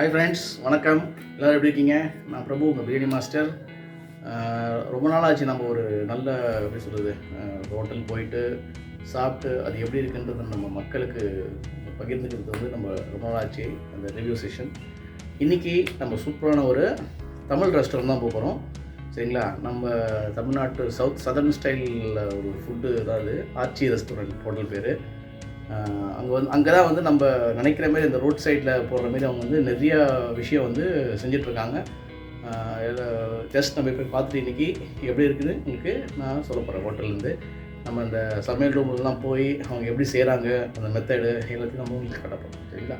Hi friends, வணக்கம். எல்லோரும் எப்படி இருக்கீங்க? நான் பிரபு, உங்கள் பிரியாணி மாஸ்டர். ரொம்ப நாள் ஆச்சு நம்ம ஒரு நல்ல எப்படி சொல்கிறது ஹோட்டல் போயிட்டு சாப்பிட்டு அது எப்படி இருக்குன்றது நம்ம மக்களுக்கு பகிர்ந்துக்கிறது வந்து நம்ம ரொம்ப நாள் ஆச்சு அந்த ரிவ்யூ செஷன். இன்றைக்கி நம்ம சூப்பரான ஒரு தமிழ் ரெஸ்டாரண்ட் தான் போகிறோம். சரிங்களா? நம்ம தமிழ்நாட்டு சதர்ன் ஸ்டைலில் ஒரு ஃபுட்டு, அதாவது ஆச்சி ரெஸ்டாரண்ட் ஹோட்டல் பேர். அங்கே தான் வந்து நம்ம நினைக்கிற மாரி இந்த ரோட் சைடில் போடுற மாரி அவங்க வந்து நிறையா விஷயம் வந்து செஞ்சிட்ருக்காங்க. ஜஸ்ட் நம்ம போய் பார்த்துட்டு இன்றைக்கி எப்படி இருக்குதுன்னு உங்களுக்கு நான் சொல்ல போகிறேன். ஹோட்டல்லேருந்து நம்ம இந்த சமையல் ரூம்லாம் போய் அவங்க எப்படி செய்கிறாங்க, அந்த மெத்தடு எல்லாத்தையும் நம்ம உங்களுக்கு கட்டப்போம். சரிங்களா?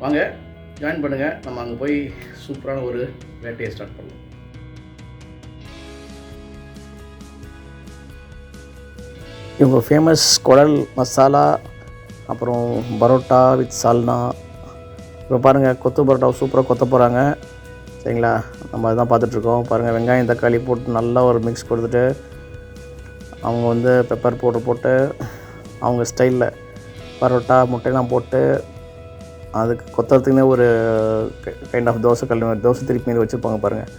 வாங்க, ஜாயின் பண்ணுங்கள். நம்ம அங்கே போய் சூப்பரான ஒரு வேட்டையை ஸ்டார்ட் பண்ணலாம். இவங்க ஃபேமஸ் குடல் மசாலா, அப்புறம் பரோட்டா வித் சால்னா. இப்போ பாருங்கள், கொத்து பரோட்டா சூப்பராக கொத்த போகிறாங்க. சரிங்களா? நம்ம அதுதான் பார்த்துட்ருக்கோம். பாருங்கள், வெங்காயம் தக்காளி போட்டு நல்லா ஒரு மிக்ஸ் கொடுத்துட்டு அவங்க வந்து பெப்பர் பவுடர் போட்டு அவங்க ஸ்டைலில் பரோட்டா முட்டையெல்லாம் போட்டு அதுக்கு கொத்துறதுக்குன்னே ஒரு கைண்ட் ஆஃப் தோசை திருப்பி மீது வச்சுருப்பாங்க. பாருங்கள்,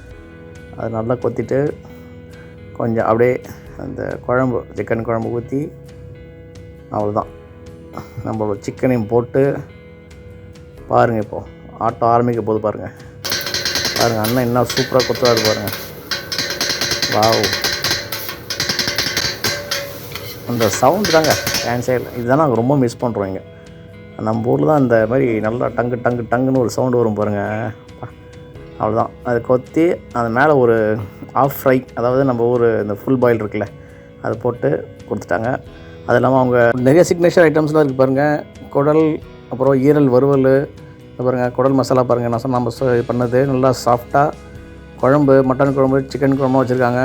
அது நல்லா கொத்திட்டு கொஞ்சம் அப்படியே அந்த குழம்பு, சிக்கன் குழம்பு ஊற்றி அவ்வளோதான் நம்மளோட சிக்கனையும் போட்டு பாருங்கள். இப்போது ஆட்டம் ஆரம்பிக்க போது பாருங்கள். அண்ணன் என்ன சூப்பராக கொத்துறாரு பாருங்கள். வாவ், அந்த சவுண்டு தாங்க டான்ஸே இல்லை. இதுதான் நாங்கள் ரொம்ப மிஸ் பண்ணுறோம். இங்கே நம்ம ஊரில் தான் இந்த மாதிரி நல்லா டங்குன்னு ஒரு சவுண்டு வரும் பாருங்கள். அவ்வளோதான், அது கொத்தி அது மேலே ஒரு ஆஃப் ஃப்ரை, அதாவது நம்ம ஊர் இந்த ஃபுல் பாயில் இருக்குல்ல, அதை போட்டு கொடுத்துட்டாங்க. அது இல்லாமல் அவங்க நிறைய சிக்னேச்சர் ஐட்டம்ஸ்லாம் இருக்குது பாருங்கள். குடல், அப்புறம் ஈரல் வறுவல் பாருங்கள், குடல் மசாலா பாருங்கள். நான் நம்ம பண்ணது நல்லா சாஃப்டாக குழம்பு, மட்டன் குழம்பு, சிக்கன் குழம்பு வச்சுருக்காங்க.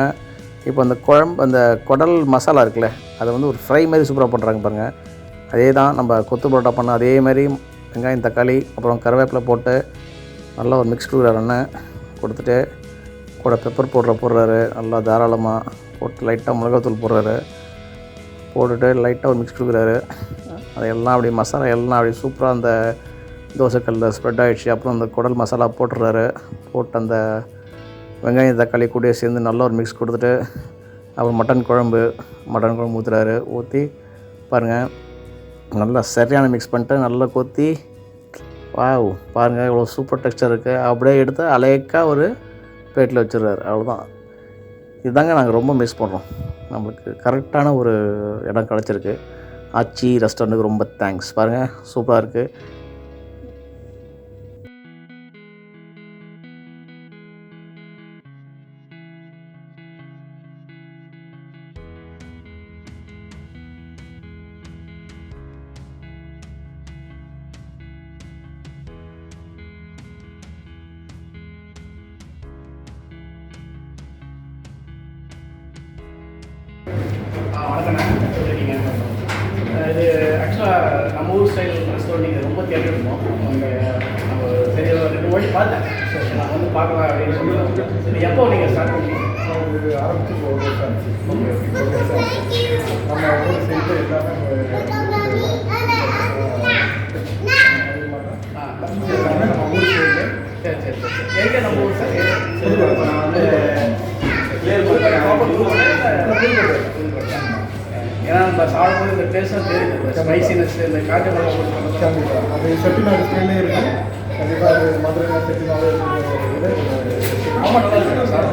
இப்போ அந்த குழம்பு, அந்த குடல் மசாலா இருக்குல்ல, அதை வந்து ஒரு ஃப்ரை மாதிரி சூப்பராக பண்ணுறாங்க பாருங்கள். அதே தான் நம்ம கொத்து பரோட்டா பண்ண அதே மாதிரி வெங்காயம் தக்காளி அப்புறம் கருவேப்பிலை போட்டு நல்லா ஒரு மிக்ஸ் கொடுக்குறாரு அண்ணன். கொடுத்துட்டு கூட பெப்பர் போடுறாரு நல்லா தாராளமாக போட்டு, லைட்டாக மிளகாத்தூள் போட்டுட்டு லைட்டாக ஒரு மிக்ஸ் கொடுக்குறாரு. அதையெல்லாம் அப்படி மசாலா எல்லாம் அப்படி சூப்பராக அந்த தோசைக்கல்லில் ஸ்ப்ரெட் ஆகிடுச்சு. அப்புறம் அந்த குடல் மசாலா போட்டுறாரு. போட்டு அந்த வெங்காயம் தக்காளி கூட சேர்ந்து நல்லா ஒரு மிக்ஸ் கொடுத்துட்டு அப்புறம் மட்டன் குழம்பு ஊற்றுறாரு. ஊற்றி பாருங்கள், நல்லா சரியான மிக்ஸ் பண்ணிட்டு நல்லா கொத்தி, வாவ் பாருங்கள் இவ்வளோ சூப்பர் டெக்ஸ்சர் இருக்குது. அப்படியே எடுத்து அலைக்காக ஒரு பிளேட்டில் வச்சுருக்காரு. அவ்வளோதான். இதுதாங்க நாங்கள் ரொம்ப மிஸ் பண்ணுறோம். நம்மளுக்கு கரெக்டான ஒரு இடம் கிடச்சிருக்கு. ஆச்சி ரெஸ்டாரண்ட்டுக்கு ரொம்ப தேங்க்ஸ். பாருங்கள், சூப்பராக இருக்குது. வணக்கண்ணா, எப்படி இருக்கீங்க? இது ஆக்சுவலாக நம்ம ஊர் ஸ்டைல் ரெஸ்டாரண்ட் நீங்கள் ரொம்ப தேடிருந்தோம். அங்கே நம்ம சரி 2 வாட்டி பார்த்தேன். நான் வந்து பார்க்கலாம் அப்படின்னு சொல்லி. இது எப்போ நீங்கள் ஸ்டார்ட் பண்ணீங்க? ஒரு ஆரம்பிச்சு நம்ம ஊர் சைடு எல்லாமே நம்ம ஊர் சைடு. சரி எங்கே நம்ம ஊர் சார்? நான் வந்து ஏன்னா நம்ம சாப்பிடும்போது இந்த டேஸ்ட்டும் தெரியுது, இந்த ஸ்பைசினஸ், இந்த காட்டு மிளகாய் அது செட்டிநாடு ஸ்டைலே இருக்குது. கண்டிப்பாக அது மதுரை செட்டிநாடு ரொம்ப நல்லா இருக்கு சார்.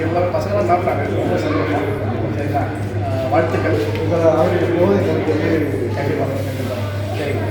எல்லாரும் பசங்களாம் சாப்பிட்டாங்க, ரொம்ப சந்தோஷம். சரிங்களா? வாழ்த்துக்கள். உங்களை ஆர்டர் போது எனக்கு வந்து கண்டிப்பாக சரிங்க.